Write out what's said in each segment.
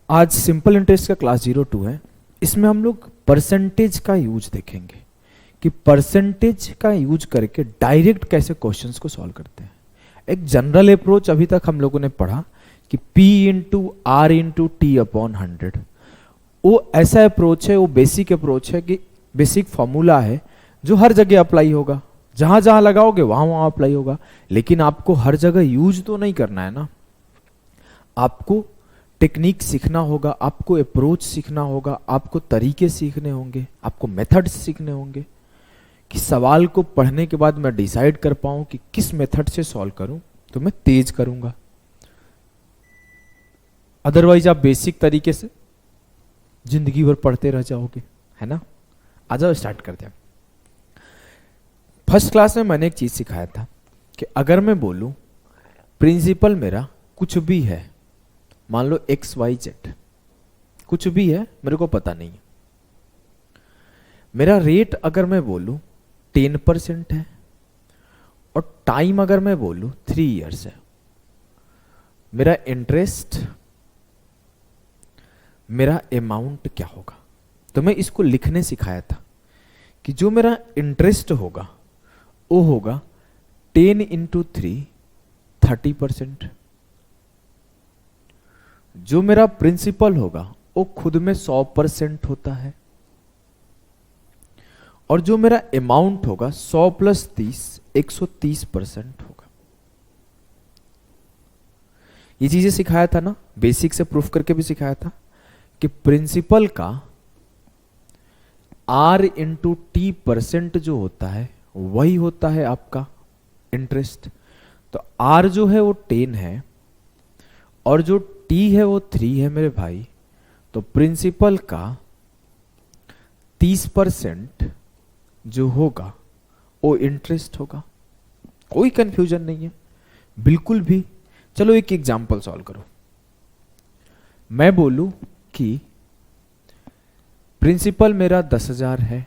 आज simple interest का class 02 है। इसमें हम लोग परसेंटेज का यूज देखेंगे कि परसेंटेज का यूज करके डायरेक्ट कैसे क्वेश्चंस को सॉल्व करते हैं। एक जनरल अप्रोच अभी तक हम लोगों ने पढ़ा कि P into R into T upon 100, वो ऐसा अप्रोच है, वो बेसिक अप्रोच है कि बेसिक फॉर्मूला है जो हर जगह अप्लाई होगा, जहां जहां लगाओगे वहां वहां अप्लाई होगा। लेकिन आपको हर जगह यूज तो नहीं करना है ना, आपको टेक्निक सीखना होगा, आपको अप्रोच सीखना होगा, आपको तरीके सीखने होंगे, आपको मेथड्स सीखने होंगे कि सवाल को पढ़ने के बाद मैं डिसाइड कर पाऊं कि किस मेथड से सॉल्व करूं तो मैं तेज करूंगा। अदरवाइज आप बेसिक तरीके से जिंदगी भर पढ़ते रह जाओगे, है ना। आ जाओ स्टार्ट करते हैं। फर्स्ट क्लास में मैंने एक चीज सिखाया था कि अगर मैं बोलूं प्रिंसिपल मेरा कुछ भी है, मान लो XYZ कुछ भी है, मेरे को पता नहीं है, मेरा रेट अगर मैं बोलूं 10% है और टाइम अगर मैं बोलूं 3 इयर्स है, मेरा इंटरेस्ट, मेरा अमाउंट क्या होगा। तो मैं इसको लिखने सिखाया था कि जो मेरा इंटरेस्ट होगा वो होगा 10 इंटू 3 30%, जो मेरा प्रिंसिपल होगा वो खुद में 100% होता है, और जो मेरा अमाउंट होगा 100 प्लस 30 130% होगा। ये चीजें सिखाया था ना, बेसिक से प्रूफ करके भी सिखाया था कि प्रिंसिपल का R इंटू टी परसेंट जो होता है वही होता है आपका इंटरेस्ट। तो R जो है वो 10 है और जो T है वो 3 है मेरे भाई, तो प्रिंसिपल का 30% जो होगा वो इंटरेस्ट होगा। कोई कंफ्यूजन नहीं है बिल्कुल भी। चलो एक एग्जांपल सॉल्व करो। मैं बोलूं कि प्रिंसिपल मेरा 10,000 है,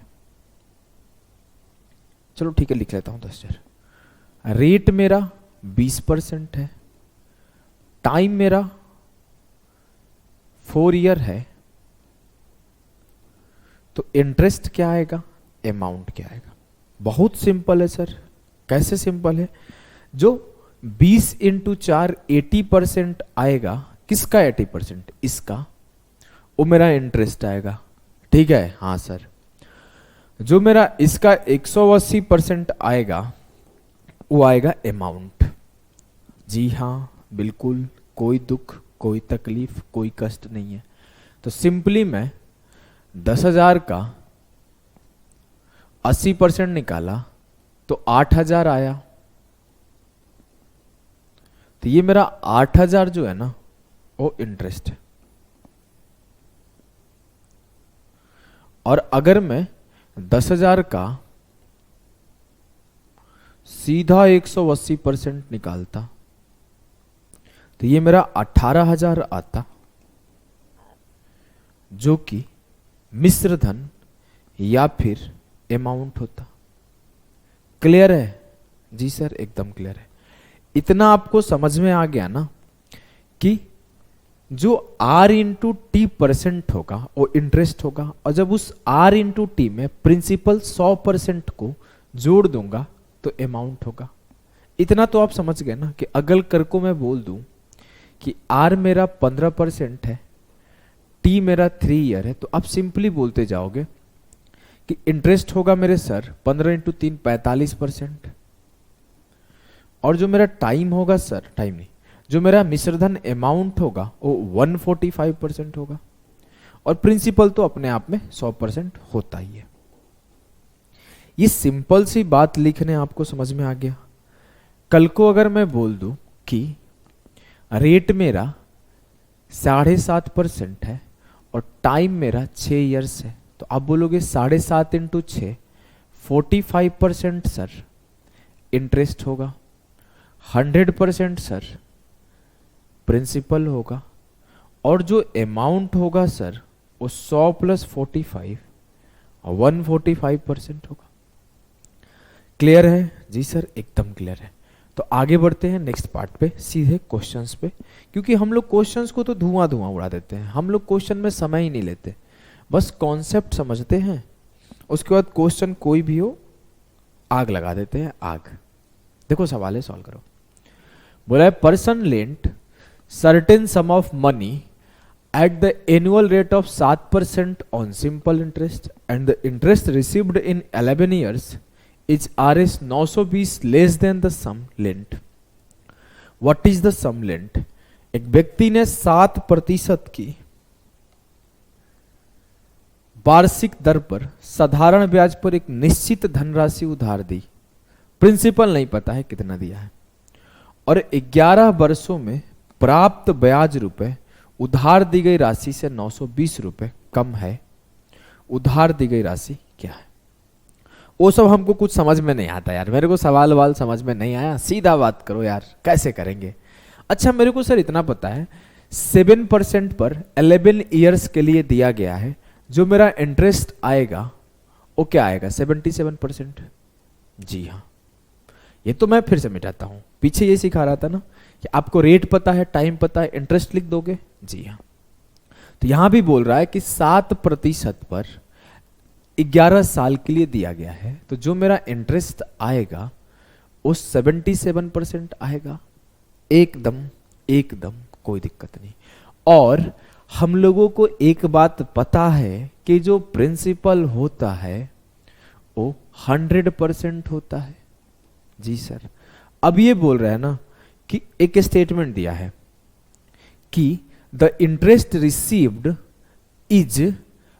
चलो ठीक है लिख लेता हूं 10,000। रेट मेरा 20% है, टाइम मेरा 4 ईयर है, तो इंटरेस्ट क्या आएगा, अमाउंट क्या आएगा। बहुत सिंपल है सर। कैसे सिंपल है, जो 20 इंटू 4 80% आएगा, किसका 80%, इसका, वो मेरा इंटरेस्ट आएगा। ठीक है, हाँ सर। जो मेरा इसका 180% आएगा वो आएगा अमाउंट। जी हाँ बिल्कुल, कोई दुख, कोई तकलीफ, कोई कष्ट नहीं है। तो सिंपली मैं 10,000 का 80% निकाला तो 8,000 आया। तो ये मेरा 8,000 जो है ना वो इंटरेस्ट है। और अगर मैं 10,000 का सीधा 180% निकालता तो ये मेरा 18,000 आता, जो कि मिश्र धन या फिर अमाउंट होता। क्लियर है? जी सर एकदम क्लियर है। इतना आपको समझ में आ गया ना कि जो R इंटू टी परसेंट होगा वो इंटरेस्ट होगा, और जब उस R इंटू टी में प्रिंसिपल 100% को जोड़ दूंगा तो अमाउंट होगा। इतना तो आप समझ गए ना कि अगल कर को मैं बोल दूं कि R मेरा 15% है, T मेरा 3 ईयर है, तो आप सिंपली बोलते जाओगे कि इंटरेस्ट होगा मेरे सर 15 इंटू 3 45%, और जो मेरा टाइम होगा सर, टाइम नहीं, जो मेरा मिश्रधन अमाउंट होगा वो 145% होगा, और प्रिंसिपल तो अपने आप में 100% होता ही है। ये सिंपल सी बात लिखने आपको समझ में आ गया। कल को अगर मैं बोल दूं कि रेट मेरा 7.5% है और टाइम मेरा 6 इयर्स है, तो आप बोलोगे 7.5 इंटू 6 45% सर इंटरेस्ट होगा, 100% सर प्रिंसिपल होगा, और जो अमाउंट होगा सर वो 100 प्लस 45 145% होगा। क्लियर है? जी सर एकदम क्लियर है। तो आगे बढ़ते हैं नेक्स्ट पार्ट पे, सीधे क्वेश्चंस पे, क्योंकि हम लोग क्वेश्चंस को तो धुआं धुआं उड़ा देते हैं, हम लोग क्वेश्चन में समय ही नहीं लेते, बस कॉन्सेप्ट समझते हैं, उसके बाद क्वेश्चन कोई भी हो आग लगा देते हैं, आग। देखो सवाल है, सॉल्व करो। बोला है person lent certain sum of money at the annual rate of 7% on simple interest and the interest received in 11 years is Rs 920 less than the sum lent. What is the sum lent? एक व्यक्ति ने 7% की वार्षिक दर पर साधारण ब्याज पर एक निश्चित धनराशि उधार दी, प्रिंसिपल नहीं पता है कितना दिया है, और 11 वर्षों में प्राप्त ब्याज रुपए उधार दी गई राशि से 920 रुपए कम है। उधार दी गई राशि क्या है? वो सब हमको कुछ समझ में नहीं आता यार, मेरे को सवाल वाल समझ में नहीं आया, सीधा बात करो यार, कैसे करेंगे? अच्छा मेरे को सर इतना पता है 7% पर 11 ईयर्स के लिए दिया गया है, जो मेरा इंटरेस्ट आएगा वो क्या आएगा? 77%। जी हाँ, ये तो मैं फिर से मिटाता हूं, पीछे ये सिखा रहा था ना कि आपको रेट पता है, टाइम पता है, इंटरेस्ट लिख दोगे। जी हाँ, तो यहां भी बोल रहा है कि 7% पर 11 साल के लिए दिया गया है, तो जो मेरा इंटरेस्ट आएगा वो 77% आएगा, एकदम एकदम कोई दिक्कत नहीं। और हम लोगों को एक बात पता है कि जो प्रिंसिपल होता है वो 100% होता है। जी सर, अब ये बोल रहा है ना कि एक स्टेटमेंट दिया है कि the interest received is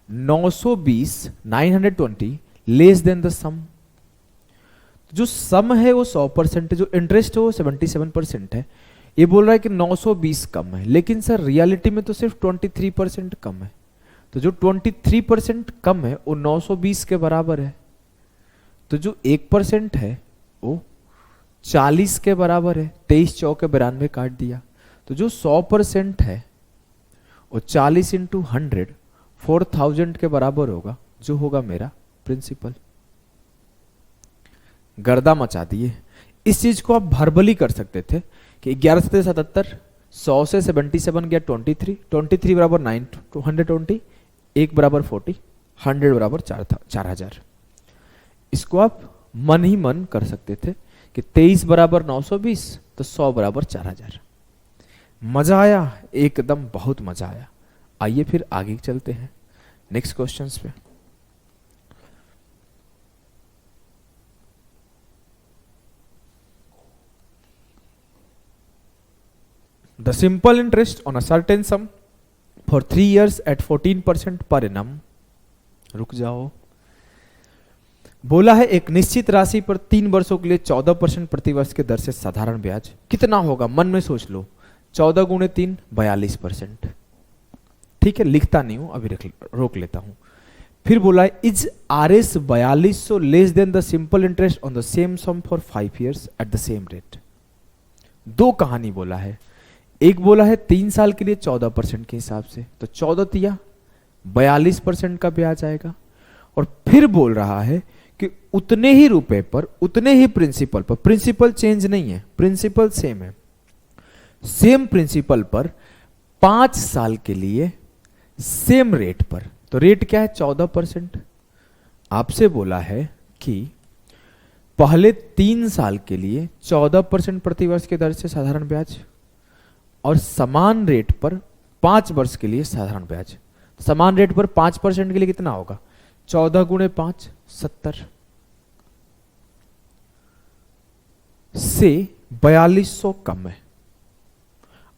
920 less than the sum. जो सम है वो 100% है, जो इंटरेस्ट है वो 77% है। ये बोल रहा है कि 920 कम है, लेकिन सर रियलिटी में तो सिर्फ 23% कम है। तो जो 23% कम है वो 920 के बराबर है, तो जो 1% है वो 40 के बराबर है। 23 चौके 92 काट दिया, तो जो 100% है वो 40 इंटू 100 4000 के बराबर होगा, जो होगा मेरा प्रिंसिपल। गर्दा मचा दिए। इस चीज को आप भर्बली कर सकते थे कि 11 से 77, 100 से 77 गया 23, 23 बराबर 9 120, 1 बराबर 40, 100 बराबर 4000। इसको आप मन ही मन कर सकते थे कि 23 बराबर 920, तो 100 बराबर 4000। मजा आया? एकदम बहुत मजा आया। आइए फिर आगे चलते हैं नेक्स्ट क्वेश्चंस पे। The simple interest on a certain sum for 3 years at 14% per annum। रुक जाओ। बोला है एक निश्चित राशि पर 3 वर्षों के लिए 14% प्रतिवर्ष के दर से साधारण ब्याज कितना होगा? मन में सोच लो। 14 गुणे 3 42%। ठीक है, लिखता नहीं हूं अभी, रोक लेता हूं। फिर बोला है is RS 4200 less than the simple interest on the same sum for 5 years at the same rate. दो कहानी बोला है, एक बोला है 3 साल के लिए 14% के हिसाब से, तो 14 तिया 42% का ब्याज आएगा। और फिर बोल रहा है कि उतने ही रुपए पर उतने ही प्रिंसिपल पर, प्रिंसिपल चेंज नहीं है, प्रिंसिपल सेम है, सेम प्रिंसिपल पर 5 साल के लिए सेम रेट पर, तो रेट क्या है? 14%। आपसे बोला है कि पहले 3 साल के लिए 14% प्रतिवर्ष के दर से साधारण ब्याज, और समान रेट पर 5 वर्ष के लिए साधारण ब्याज। समान रेट पर 5% के लिए कितना होगा? 14 गुणे 5 70 से 4200 कम है।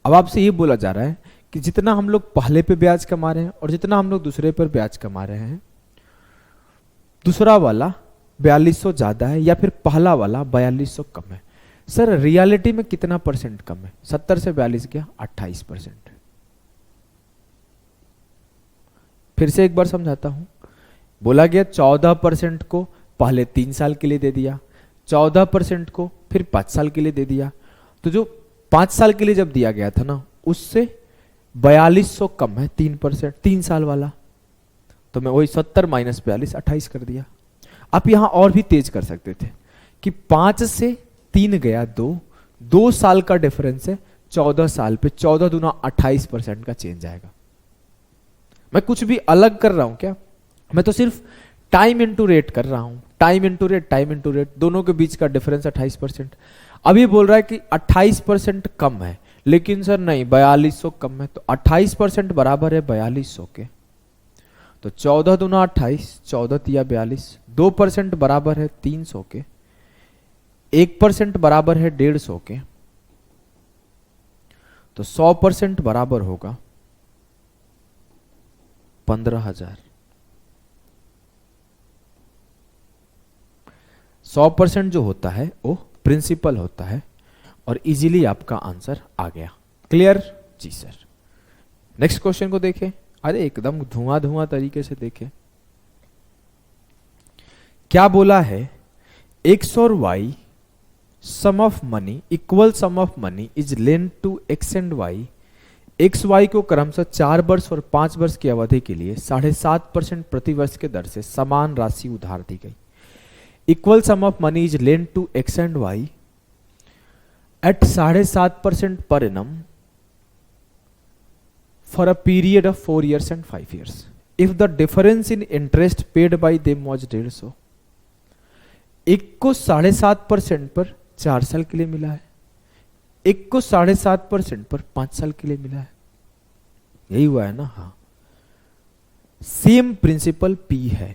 अब आपसे ये बोला जा रहा है कि जितना हम लोग पहले पे ब्याज कमा रहे हैं और जितना हम लोग दूसरे पर ब्याज कमा रहे हैं, दूसरा वाला 4200 ज्यादा है या फिर पहला वाला 4200 कम है। सर रियलिटी में कितना परसेंट कम है? 70 से 42 गया 28%। फिर से एक बार समझाता हूं। बोला गया 14% को पहले 3 साल के लिए दे दिया, 14% को फिर 5 साल के लिए दे दिया, तो जो 5 साल के लिए जब दिया गया था ना, उससे 4200 कम है 3%, 3 साल वाला, तो मैं वही 70 माइनस 42 28 कर दिया। आप यहां और भी तेज कर सकते थे कि 5 से 3 गया 2, 2 साल का डिफरेंस है, 14 साल पे 14 दूना 28% का चेंज आएगा। मैं कुछ भी अलग कर रहा हूं क्या? मैं तो सिर्फ टाइम इंटू रेट कर रहा हूं, टाइम इंटू रेट, दोनों के बीच का डिफरेंस 28%। अब ये बोल रहा है कि 28% कम है, लेकिन सर नहीं 4200 कम है, तो 28% बराबर है 4200 के। तो 14 दूना 28, 14 तिया 42, 2% बराबर है 300 के, 1% बराबर है 150 के, तो 100% बराबर होगा 15,000। 100% जो होता है वो प्रिंसिपल होता है, और इजीली आपका आंसर आ गया। क्लियर? जी सर। नेक्स्ट क्वेश्चन को देखें। अरे एकदम धुआं धुआं तरीके से देखें। क्या बोला है? एक्स और Y sum of money, equal sum of money is lent to X and Y. X Y को क्रमशः 4 वर्ष और 5 वर्ष की अवधि के लिए 7.5% प्रति वर्ष के दर से समान राशि उधार दी गई। Equal sum of money is lent to X and Y at 7.5% per annum for a period of 4 years and 5 years. If the difference in interest paid by them was 150, एक को 7.5% पर 4 साल के लिए मिला है, एक को 7.5% पर 5 साल के लिए मिला है। यही हुआ है ना? हाँ, सेम प्रिंसिपल पी है।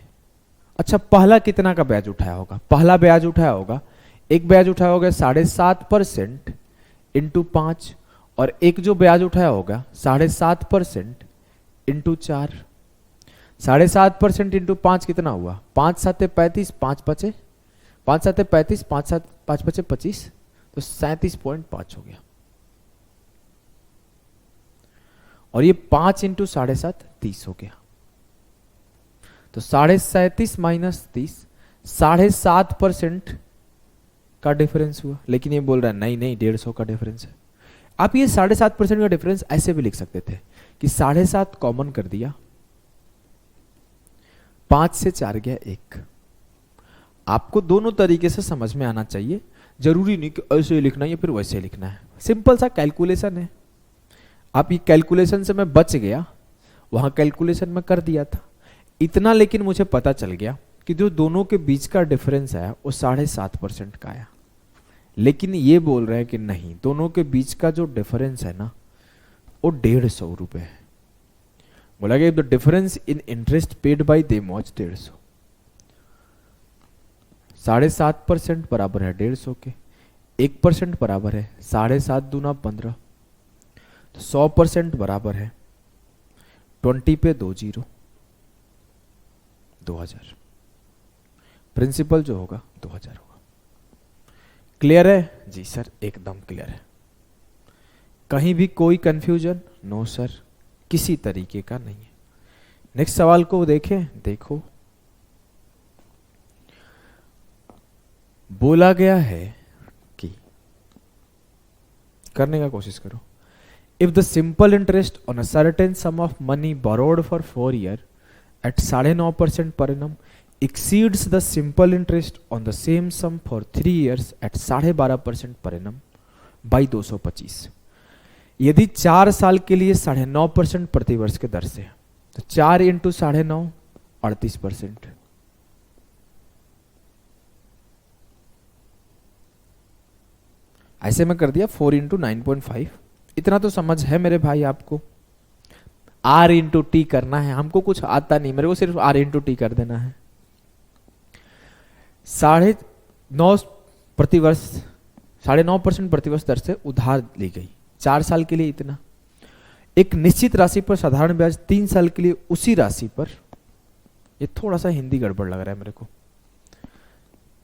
अच्छा, पहला कितना का ब्याज उठाया होगा? पहला ब्याज उठाया होगा, एक ब्याज उठाया होगा 7.5% इंटू 5, और एक जो ब्याज उठाया होगा 7.5% इंटू 4। 7.5% इंटू 5 कितना हुआ? 5 7 35, 5 5 5 7 35, 5 7 5 5 25, तो 37.5 हो गया। और ये 5 इंटू 7.5 30 हो गया। तो 37.5 माइनस 30, 7.5% का डिफरेंस हुआ। लेकिन ये बोल रहा है नहीं नहीं 150 का डिफरेंस है। आप ये 7.5% का डिफरेंस ऐसे भी लिख सकते थे कि 7.5 कॉमन कर दिया, 5 से 4 गया 1। आपको दोनों तरीके से समझ में आना चाहिए, जरूरी नहीं कि ऐसे लिखना है या फिर वैसे लिखना है। सिंपल सा कैलकुलेशन है। आप ये कैलकुलेशन से मैं बच गया, वहां कैलकुलेशन में कर दिया था इतना, लेकिन मुझे पता चल गया कि जो दोनों के बीच का डिफरेंस है वो 7.5% का आया। लेकिन ये बोल रहे हैं कि नहीं, दोनों के बीच का जो डिफरेंस है ना वो 150 रुपए है। बोला कि the difference in interest paid by them was 150। 7.5% बराबर है 150 के, 1% बराबर है 7.5 दूना 15, तो 100% बराबर है 20 पे 2 0, 2000। प्रिंसिपल जो होगा 2000 होगा। क्लियर है? जी सर, एकदम क्लियर है। कहीं भी कोई कंफ्यूजन? नो सर, किसी तरीके का नहीं है। नेक्स्ट सवाल को देखें। देखो, बोला गया है कि, करने का कोशिश करो, if the simple interest on a certain sum of money borrowed for 4 years at 9.5% per annum exceeds the simple interest on the same sum for 3 years at 12.5% per annum by 225। यदि 4 साल के लिए 9.5% प्रति वर्ष के दर से, तो 4 इंटू 9.5 38%। ऐसे में कर दिया 4 इंटू 9.5। इतना तो समझ है मेरे भाई आपको। आर इंटू टी करना है, हमको कुछ आता नहीं, मेरे को सिर्फ आर इंटू टी कर देना है। 9.5 प्रतिवर्ष, 9.5% प्रतिवर्ष दर से उधार ली गई 4 साल के लिए इतना। एक निश्चित राशि पर साधारण ब्याज 3 साल के लिए उसी राशि पर, ये थोड़ा सा हिंदी गड़बड़ लग रहा है मेरे को।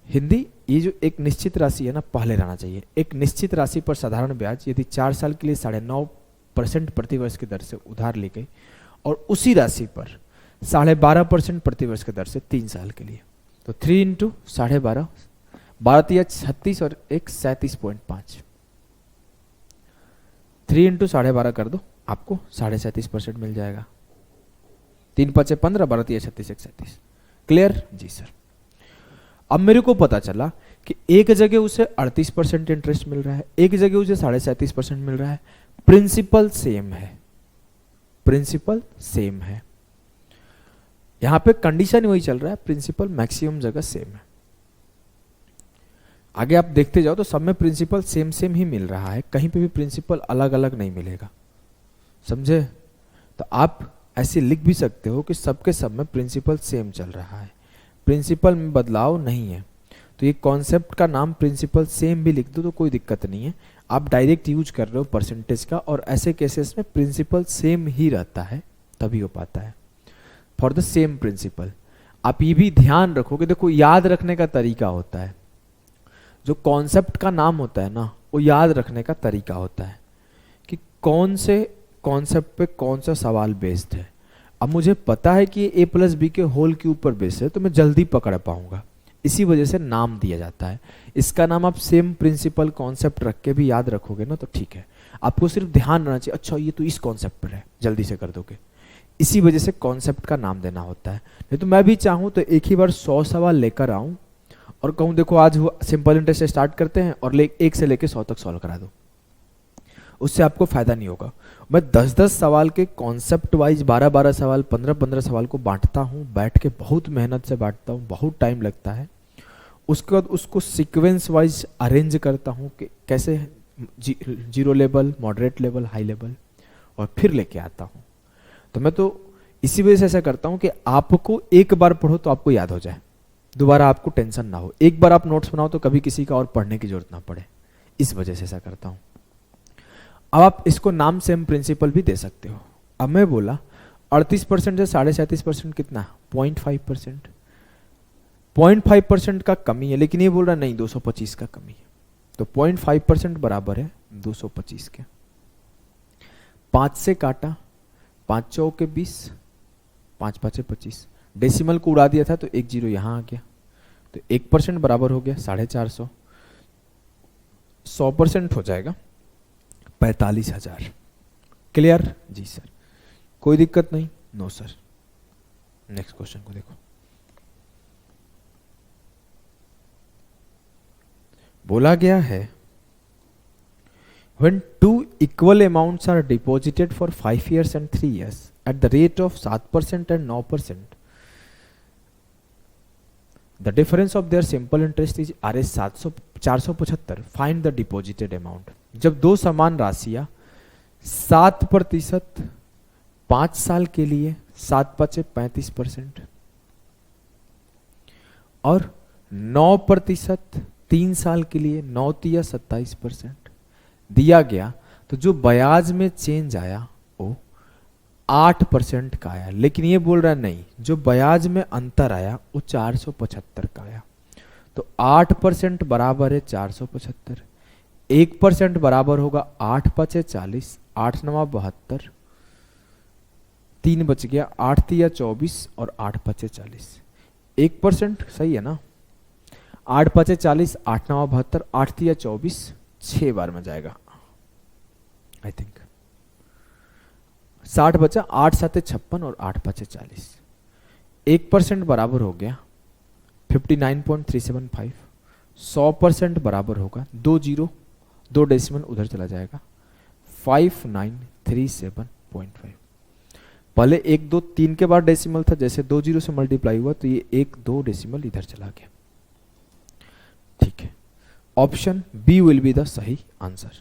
हिंदी, ये जो एक निश्चित राशि है ना, पहले रहना चाहिए। एक निश्चित राशि पर साधारण ब्याज यदि 4 साल के लिए 9.5% प्रतिवर्ष की दर से उधार ली गई, और उसी राशि पर 12.5% प्रतिवर्ष की दर से 3 साल के लिए, तो 3 इंटू 12.5, 12 36 और 1 37.5। 3 इंटू 12.5 कर दो, आपको 37.5% मिल जाएगा। 3 5 15, 12 36 1 37। क्लियर? जी सर। अब मेरे को पता चला कि एक जगह उसे 38% इंटरेस्ट मिल रहा है, एक जगह उसे 37.5% मिल रहा है, प्रिंसिपल सेम है, प्रिंसिपल सेम है। यहां पे कंडीशन वही चल रहा है, प्रिंसिपल मैक्सिमम जगह सेम है। आगे आप देखते जाओ तो सब में प्रिंसिपल सेम सेम ही मिल रहा है, कहीं पे भी प्रिंसिपल अलग अलग नहीं मिलेगा, समझे? तो आप ऐसे लिख भी सकते हो कि सबके सब में प्रिंसिपल सेम चल रहा है, प्रिंसिपल में बदलाव नहीं है। तो ये कॉन्सेप्ट का नाम प्रिंसिपल सेम भी लिख दो तो कोई दिक्कत नहीं है, आप डायरेक्ट यूज कर रहे हो परसेंटेज का, और ऐसे केसेस में प्रिंसिपल सेम ही रहता है, तभी हो पाता है फॉर द सेम प्रिंसिपल। आप ये भी ध्यान रखो कि देखो याद रखने का तरीका होता है, जो कॉन्सेप्ट का नाम होता है ना वो याद रखने का तरीका होता है कि कौन से कॉन्सेप्ट पे कौन सा सवाल बेस्ड है। अब मुझे पता है कि ए प्लस बी के होल के ऊपर बेस्ड है तो मैं जल्दी पकड़ पाऊंगा, इसी वजह से नाम दिया जाता है। इसका नाम आप सेम प्रिंसिपल कॉन्सेप्ट रख के भी याद रखोगे ना तो ठीक है, आपको सिर्फ ध्यान रहना चाहिए अच्छा ये तो इस कॉन्सेप्ट पर है, जल्दी से कर दोगे, इसी वजह से कॉन्सेप्ट का नाम देना होता है। नहीं तो मैं भी चाहूँ तो एक ही बार 100 सवाल लेकर आऊँ और कहूँ देखो आज सिंपल इंटरेस्ट से स्टार्ट करते हैं और एक से लेके 100 तक सॉल्व करा दो, उससे आपको फायदा नहीं होगा। मैं 10-10 सवाल के कॉन्सेप्ट वाइज 12-12 सवाल 15-15 सवाल को बांटता हूँ, बैठ के बहुत मेहनत से बांटता हूँ, बहुत टाइम लगता है। उसके बाद उसको सीक्वेंस वाइज अरेंज करता हूँ कि कैसे zero level, moderate level, high level, और फिर लेके आता हूँ। तो मैं तो इसी वजह से ऐसा करता हूँ कि आपको एक बार पढ़ो तो आपको याद हो जाए, दोबारा आपको टेंशन ना हो। एक बार आप नोट्स बनाओ तो कभी किसी का और पढ़ने की जरूरत ना पड़े, इस वजह से ऐसा करता हूँ। अब आप इसको नाम सेम प्रिंसिपल भी दे सकते हो। अब मैं बोला 38% से 37.5% कितना, 0.5%, 0.5% का कमी है, लेकिन ये बोल रहा नहीं 225 का कमी है, तो 0.5% बराबर है 225 के। 5 से काटा, 5 चौके 20, 5 5 25, डेसिमल को उड़ा दिया था तो एक जीरो यहां आ गया, तो 1% बराबर हो गया 450, 100% हो जाएगा 45,000। क्लियर? जी सर, कोई दिक्कत नहीं? No sir. नेक्स्ट क्वेश्चन को देखो, बोला गया है when two equal amounts are deposited for 5 years and 3 years at the rate of 7% and 9%, the difference of their simple interest is Rs 475. Find the deposited amount. जब दो समान राशियां 7% 5 साल के लिए 7-5-35% और 9% 3 साल के लिए 9-27% दिया गया, तो जो ब्याज में चेंज आया वो 8% का आया। लेकिन ये बोल रहा है नहीं, जो ब्याज में अंतर आया वो 475 का आया। तो 8% बराबर है 475, 1% बराबर होगा 8-5-40, 8-9-72, 3 बच गया, 8-3-24 और 8-5-40। 1% सही है ना? 8-5-40, 8-9-72, 8-3-24, 6 बार में जाएगा आई थिंक। 60 बचा, 8-7-56 और 8-5-40। 1% बराबर हो गया 59.375। 100% बराबर होगा 2 जीरो 2 डेसिमल उधर चला जाएगा 5937.5। पहले 1 2 3 के बाद डेसिमल था, जैसे 2 जीरो से मल्टीप्लाई हुआ तो ये 1 2 डेसिमल इधर चला गया। ठीक है, option B will be the सही आंसर।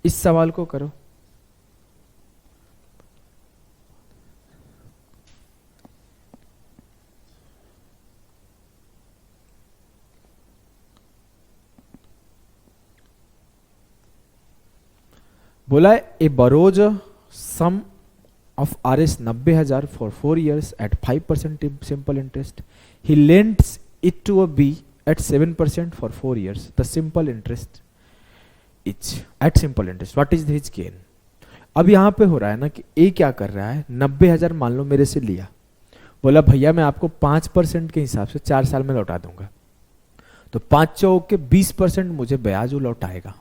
इस सवाल को करो। बोला है A borrows sum of Rs 90,000 for 4 years at 5% simple interest. He lends it to a B at 7% for 4 years. The simple interest is at simple interest. What is his gain? अब यहां पे हो रहा है ना कि ए क्या कर रहा है, 90,000 मान लो मेरे से लिया, बोला भैया मैं आपको 5% के हिसाब से 4 साल में लौटा दूंगा, तो 5 चौक के 20% मुझे ब्याज वो लौटाएगा,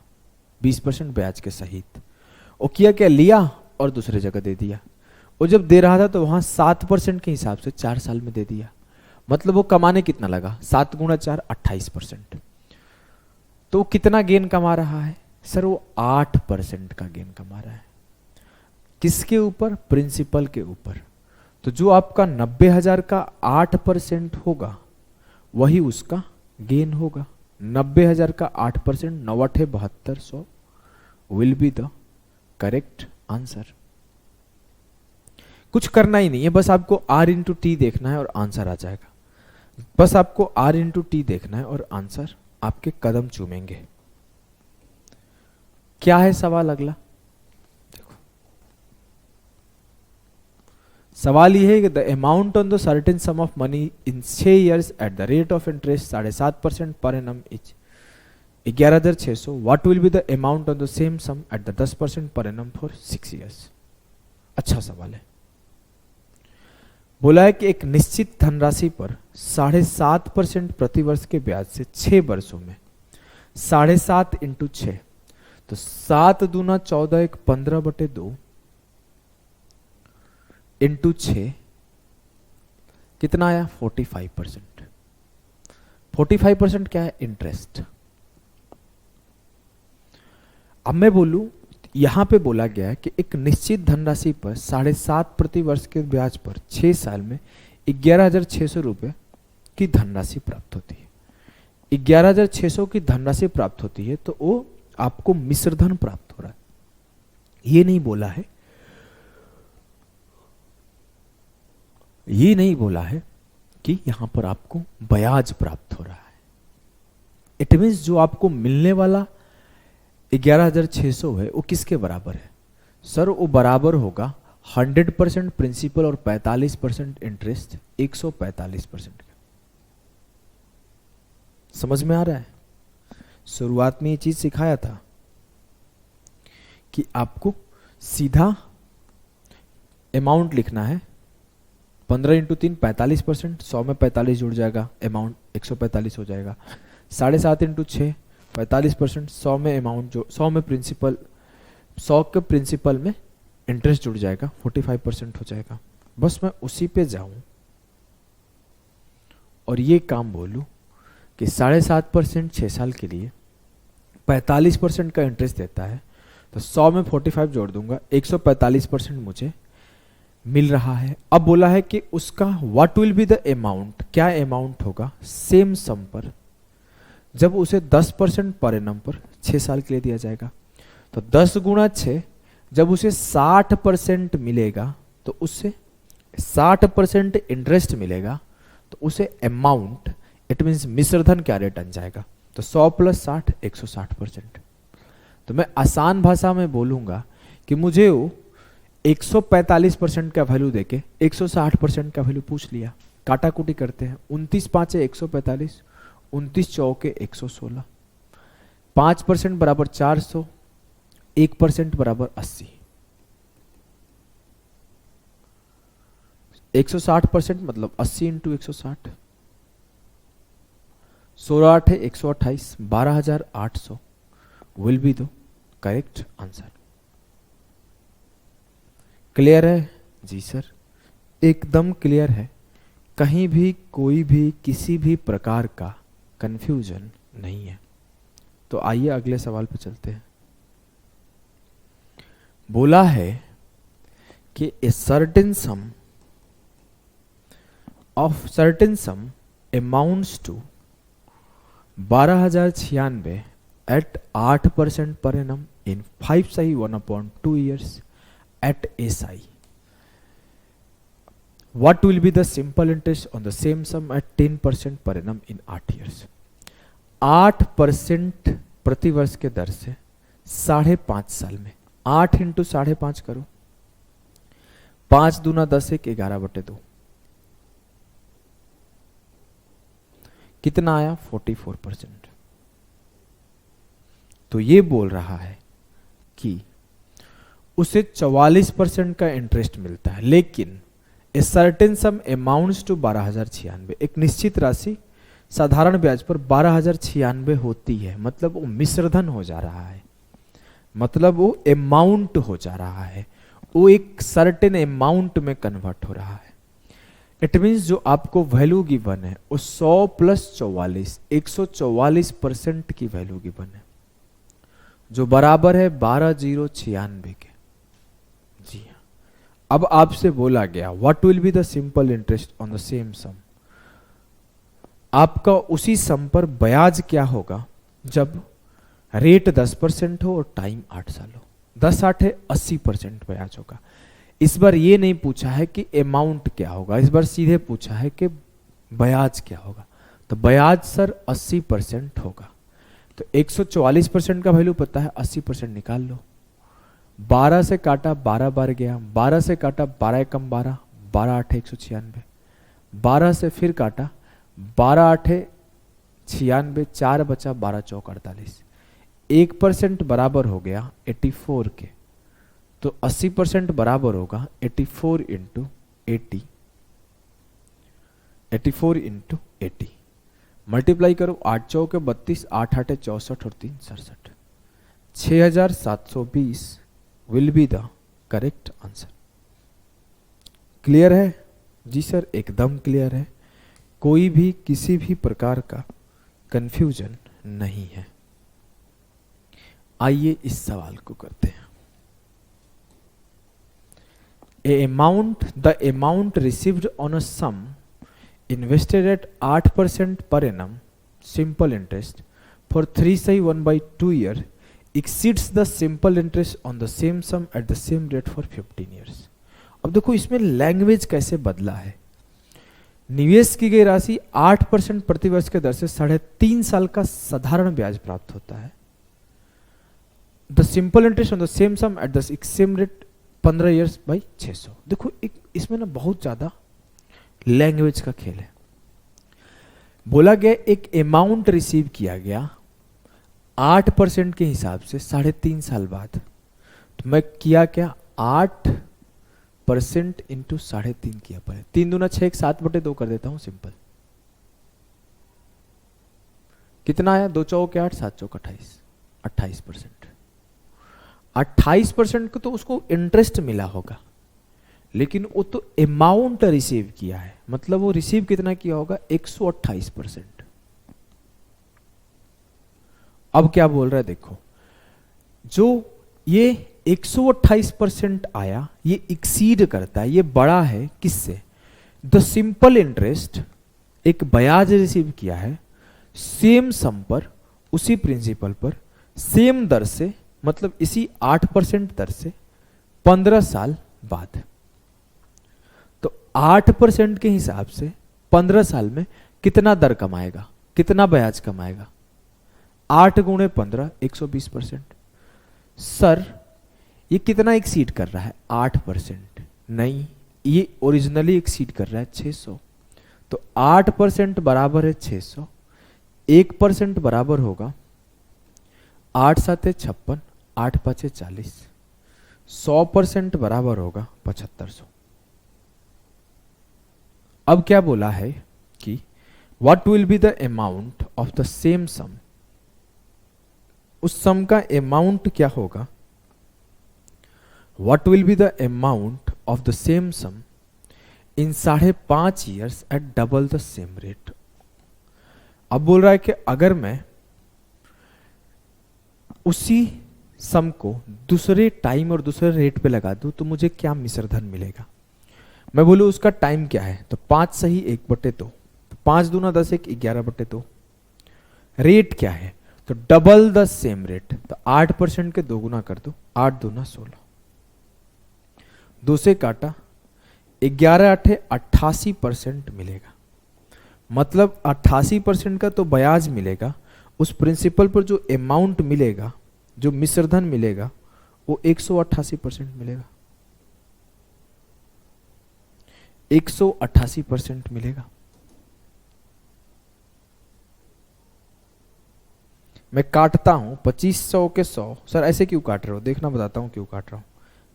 20% ब्याज के सहित। वो किया क्या, लिया और दूसरे जगह दे दिया। वो जब दे रहा था तो वहां 7% के हिसाब से 4 साल में दे दिया। मतलब वो कमाने कितना लगा, 7 गुणा 4 28%। तो वो कितना गेन कमा रहा है सर, वो 8% का गेन कमा रहा है। किसके ऊपर, प्रिंसिपल के ऊपर। तो जो आपका 90,000 का 8% होगा वही उसका गेन होगा। 90,000 का 8%, 9×8 = 7200 will be the correct answer. कुछ करना ही नहीं है, बस आपको R×T देखना है और आंसर आ जाएगा। बस आपको R×T देखना है और आंसर आपके कदम चूमेंगे। क्या है सवाल अगला, देखो सवाल ये है कि the amount on the certain sum of money in 6 years at the rate of interest 7.5% per annum each 11,600, what will be the amount on the same sum at the 10% per annum for 6 years। अच्छा सवाल है। बोला है कि एक निश्चित धनराशि पर 7.5% प्रतिवर्ष के ब्याज से 6 वर्षों में 7.5 × 6, तो 7 दूना 14, 1 15/2 × 6 कितना आया, 45%। 45% क्या है, इंटरेस्ट। अब मैं बोलूं, यहां पे बोला गया है कि एक निश्चित धनराशि पर 7.5 प्रतिवर्ष के ब्याज पर 6 साल में 11,600 रुपए की धनराशि प्राप्त होती है। 11,600 की धनराशि प्राप्त होती है तो वो आपको मिश्र धन प्राप्त हो रहा है। ये नहीं बोला है, ये नहीं बोला है कि यहां पर आपको ब्याज प्राप्त हो रहा है। इट मीन्स जो आपको मिलने वाला 11,600 है वो किसके बराबर है सर, वो बराबर होगा 100% प्रिंसिपल और 45% इंटरेस्ट, 145% का। समझ में आ रहा है। शुरुआत में ये चीज सिखाया था कि आपको सीधा अमाउंट लिखना है, 15 × 3 45%, 100 में 45 जुड़ जाएगा, अमाउंट 145 हो जाएगा। 7.5 × 6 45%, 100 में अमाउंट जो 100 में प्रिंसिपल, 100 के प्रिंसिपल में इंटरेस्ट जुड़ जाएगा, 45% हो जाएगा। बस मैं उसी पे जाऊं और ये काम बोलूं कि 7.5% 6 साल के लिए 45% का इंटरेस्ट देता है, तो 100 में 45 जोड़ दूंगा, 145% मुझे मिल रहा है। अब बोला है कि उसका what will be the amount, क्या अमाउंट होगा सेम सम पर जब उसे 10% पर एनम पर 6 साल के लिए दिया जाएगा। तो 10 गुणा 6, जब उसे 60% मिलेगा तो उससे 60% इंटरेस्ट मिलेगा, तो उसे अमाउंट, इट मीन्स मिश्रधन क्या रेट बन जाएगा, तो 100 + 60 160%। तो मैं आसान भाषा में बोलूंगा कि मुझे वो 145% का वैल्यू देके 160% का वैल्यू पूछ लिया। काटा कुटी करते हैं, 29 × 5 = 145, 29 × 4 = 116, 5% बराबर 400, 1% बराबर 80, 160% मतलब 80 × 160, 16 × 8 = 128, 12,800 will be the correct answer. Clear है जी सर, एकदम क्लियर है, कहीं भी कोई भी किसी भी प्रकार का कंफ्यूजन नहीं है। तो आइए अगले सवाल पे चलते हैं। बोला है कि a certain sum of certain sum amounts to 12,096 at 8% per annum in 5 साई 1/2 years at SI. What will be the simple interest on the same sum at 10% per annum in 8 years? 8% प्रति वर्ष के दर से 5.5 साल में 8 × 5.5 करो, 5 दूना 10, 1 11/2, कितना आया 44%। तो ये बोल रहा है कि उसे 44% का इंटरेस्ट मिलता है, लेकिन a certain sum amounts to 12,096, एक निश्चित राशि साधारण ब्याज पर 12,096 होती है, मतलब वो मिश्रधन हो जा रहा है, मतलब वो अमाउंट हो जा रहा है, वो एक सर्टेन अमाउंट में कन्वर्ट हो रहा है। इट मीन्स जो आपको वैल्यू गिवन है वो 100 प्लस 44 144% की वैल्यू गिवन है, जो बराबर है 12,096 के। जी हाँ, अब आपसे बोला गया what will be the simple interest on the same sum. आपका उसी सम पर ब्याज क्या होगा जब रेट 10% हो और टाइम 8 साल हो। 10 8 है 80% ब्याज होगा। इस बार ये नहीं पूछा है कि अमाउंट क्या होगा, इस बार सीधे पूछा है कि ब्याज क्या होगा। तो ब्याज सर 80% होगा। तो 144% का वैल्यू पता है, 80% निकाल लो। 12 से काटा 12 बार गया, 12 से काटा 12 एकम 12, 12 8 196, 12 से फिर काटा 12 8 96, 4 बचा 12 चौक 48। 1% बराबर हो गया 84 के। तो 80% बराबर होगा 84 इंटू 80, 84 इंटू 80 मल्टीप्लाई करो, 8 चौके 32, 8 8 64 और 3 67, 6720 will be the correct answer. Clear है? जी सर एकदम क्लियर है, कोई भी किसी भी प्रकार का कंफ्यूजन नहीं है। आइए इस सवाल को करते हैं। The amount received on a sum invested at 8% per annum simple interest for 3/1/2 year exceeds the simple interest on the same sum at the same rate for 15 years। अब देखो इसमें लैंग्वेज कैसे बदला है। निवेश की गई राशि 8% प्रति वर्ष के दर से 3.5 साल का साधारण ब्याज प्राप्त होता है। The simple interest on the same sum at the same rate 15 years by 600। देखो एक इसमें ना बहुत ज्यादा लैंग्वेज का खेल है। बोला गया एक अमाउंट रिसीव किया गया 8% के हिसाब से 3.5 साल बाद। तो मैं किया क्या, 8% इंटू 3.5 किया, पहले 3 दूना 6 7/2 कर देता हूं सिंपल। कितना आया, 2 चौके 8 7 चौक 28, 28%। 28% को तो उसको इंटरेस्ट मिला होगा, लेकिन वो तो अमाउंट रिसीव किया है, मतलब वो रिसीव कितना किया होगा, 128%। अब क्या बोल रहा है देखो, जो ये 128% आया ये एक्सीड करता है, ये बड़ा है किससे, द सिंपल इंटरेस्ट, एक ब्याज रिसीव किया है सेम सम पर, उसी प्रिंसिपल पर, सेम दर से, मतलब इसी 8% दर से 15 साल बाद। तो 8% के हिसाब से 15 साल में कितना दर कमाएगा, कितना ब्याज कमाएगा, 8 गुणे 15 120%। सर ये कितना एक्सीड कर रहा है, 8%? नहीं, ये ओरिजिनली एक्सीड कर रहा है 600। तो 8% बराबर है 600, 1% बराबर होगा 8 7 56, 8 5 40, 100% बराबर होगा 7500। अब क्या बोला है कि what will be the amount of the same sum, उस सम का अमाउंट क्या होगा, what will be the amount of the same sum in 5.5 years at double the same rate. अब बोल रहा है कि अगर मैं उसी सम को दूसरे टाइम और दूसरे रेट पे लगा दूं तो मुझे क्या मिश्र धन मिलेगा। मैं बोलूं उसका टाइम क्या है, तो 5 सही 1/2, 5 दूना 10 1 11/2। रेट क्या है, तो डबल द सेम रेट, तो 8% के 2 गुना कर दो, 8 दूना 16, 2 से काटा 11 8 88% मिलेगा। मतलब 88% का तो ब्याज मिलेगा, उस प्रिंसिपल पर जो अमाउंट मिलेगा, जो मिश्रधन मिलेगा, वो 188% मिलेगा, 188% मिलेगा। मैं काटता हूं 2500 के 100। सर ऐसे क्यों काट रहे हो, देखना बताता हूं क्यों काट रहा हूं।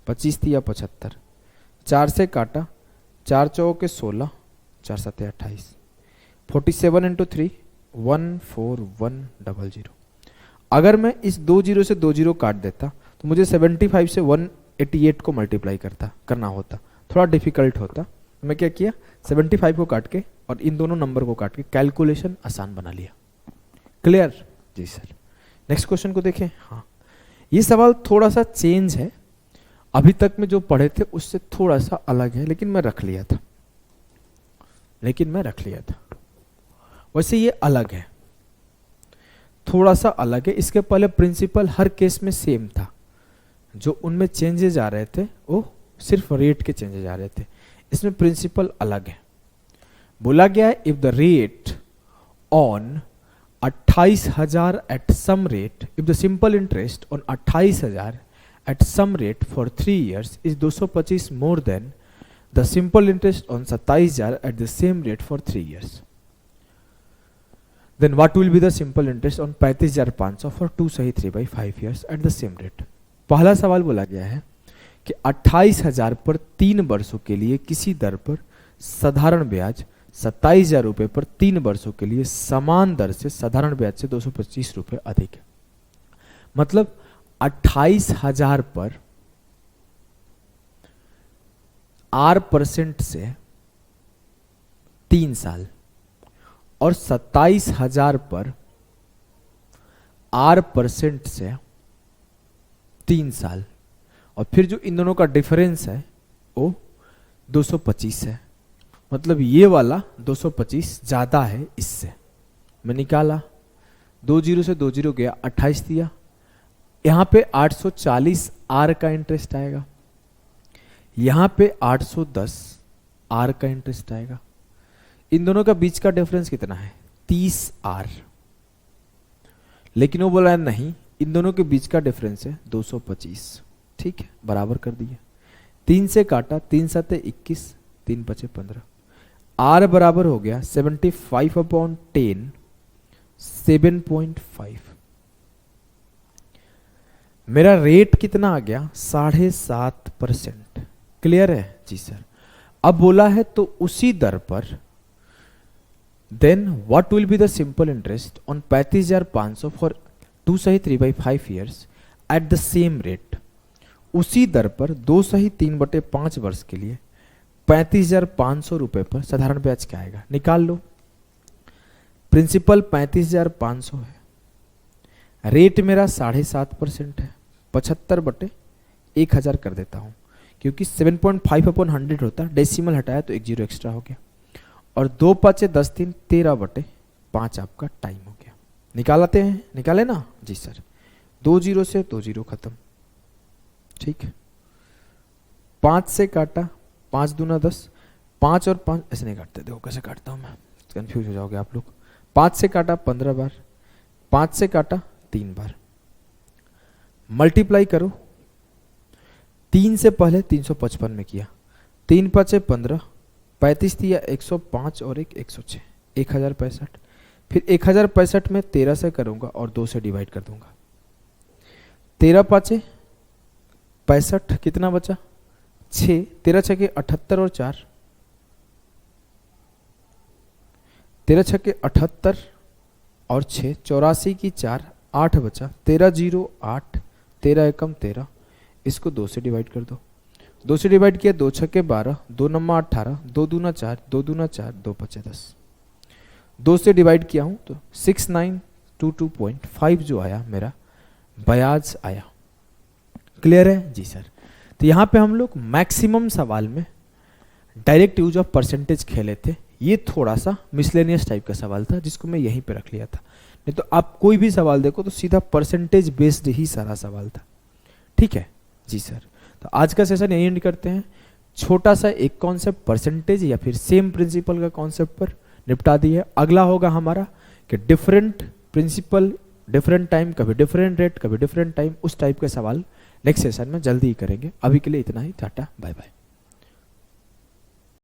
25 थी या 75, 4 से काटा, 4 चौके 16, 4 7 28, 47 इंटू 3 14100। अगर मैं इस 2 0 से 2 0 काट देता तो मुझे 75 से 188 को मल्टीप्लाई करना होता, थोड़ा डिफिकल्ट होता, तो मैं क्या किया, 75 को काट के और इन दोनों नंबर को काट के कैलकुलेशन आसान बना लिया। क्लियर? जी सर। नेक्स्ट क्वेश्चन को देखें। हाँ, ये सवाल थोड़ा सा चेंज है, अभी तक में जो पढ़े थे उससे थोड़ा सा अलग है, लेकिन मैं रख लिया था। वैसे ये अलग है, थोड़ा सा अलग है। इसके पहले प्रिंसिपल हर केस में सेम था, जो उनमें चेंजेज आ रहे थे वो सिर्फ रेट के चेंजेज आ रहे थे। इसमें प्रिंसिपल अलग है। बोला गया है if the rate on 28,000 at some rate, if the simple interest on 28,000 at some rate for 3 years is 225 more than the simple interest on 27,000 at the same rate for 3 years, then what will be the simple interest on 35,500 for 2 सही 3/5 years at the same rate। पहला सवाल बोला गया है कि 28,000 पर 3 वर्षों के लिए किसी दर पर साधारण ब्याज 27,000 रुपये पर 3 वर्षों के लिए समान दर से साधारण ब्याज से 225 रुपये अधिक है। मतलब 28,000 पर R% से 3 साल और 27,000 पर R% से 3 साल, और फिर जो इन दोनों का डिफरेंस है वो 225 है। मतलब ये वाला 225 ज्यादा है इससे। मैं निकाला, 2 जीरो से 2 जीरो गया, 28 दिया। यहां पे 840 R का इंटरेस्ट आएगा, यहां पे 810 R का इंटरेस्ट आएगा। इन दोनों का बीच का डिफरेंस कितना है? 30 R। लेकिन वो बोला है नहीं, इन दोनों के बीच का डिफरेंस है 225। ठीक है, बराबर कर दिया। 3 से काटा, 3 7 21, 3 5 15। R बराबर हो गया 75/10, 7.5। मेरा रेट कितना आ गया? 7.5%। क्लियर है? जी सर। अब बोला है तो उसी दर पर then what will be the simple interest on 35,500 for 2 सही 3/5 years at the same rate। उसी दर पर 2 सही 3/5 वर्ष के लिए 35,500 रुपए पर साधारण ब्याज क्या आएगा? निकाल लो। प्रिंसिपल 35,500 है, रेट मेरा 7.5% है, 75/1000 कर देता हूं, क्योंकि 7.5/100 होता, डेसिमल हटाया तो 1 जीरो एक्स्ट्रा हो गया, और 2 5 10 3 13/5 आपका टाइम हो गया। निकालते हैं, निकाले ना? जी सर। 2 जीरो से 2 जीरो खत्म। ठीक है, 5 से काटा, 5 दूना 10, 5 और 5 ऐसे नहीं काटते, देखो कैसे काटता हूं मैं, कंफ्यूज हो जाओगे आप लोग। 5 से काटा 15 बार, 5 से काटा 3 बार, मल्टीप्लाई करो। 3 से पहले 355 में किया, 3 5 15, 35 दिया, 105 और 106, 1065। फिर 1065 में 13 से करूंगा और 2 से डिवाइड कर दूंगा। 13 5 65, कितना बचा? 6, 13 6 के 78 और 4, 13 6 के 78 और 6, 84 की 4, 8 बचा। 13 0 8, 13 एकम 13, इसको 2 से डिवाइड कर दो। 2 से डिवाइड किया, 2 6 के 12, 2 9 18, 2 दूना 4, 2 दूना 4, 2 5 10। 2 से डिवाइड किया हूं तो 6922.5 जो आया मेरा ब्याज आया। क्लियर है? जी सर। तो यहां पे हम लोग मैक्सिमम सवाल में डायरेक्ट यूज ऑफ परसेंटेज खेले थे। ये थोड़ा सा मिसलेनियस टाइप का सवाल था, जिसको मैं यहीं पे रख लिया था। नहीं तो आप कोई भी सवाल देखो तो सीधा परसेंटेज बेस्ड ही सारा सवाल था। ठीक है? जी सर। तो आज का सेशन यही एंड करते हैं। छोटा सा एक कॉन्सेप्ट परसेंटेज या फिर सेम प्रिंसिपल का कॉन्सेप्ट पर निपटा दिया। अगला होगा हमारा कि डिफरेंट प्रिंसिपल, डिफरेंट टाइम, कभी डिफरेंट रेट, कभी डिफरेंट टाइम, उस टाइप के सवाल नेक्स्ट सेशन में जल्दी ही करेंगे। अभी के लिए इतना ही। Tata, bye bye.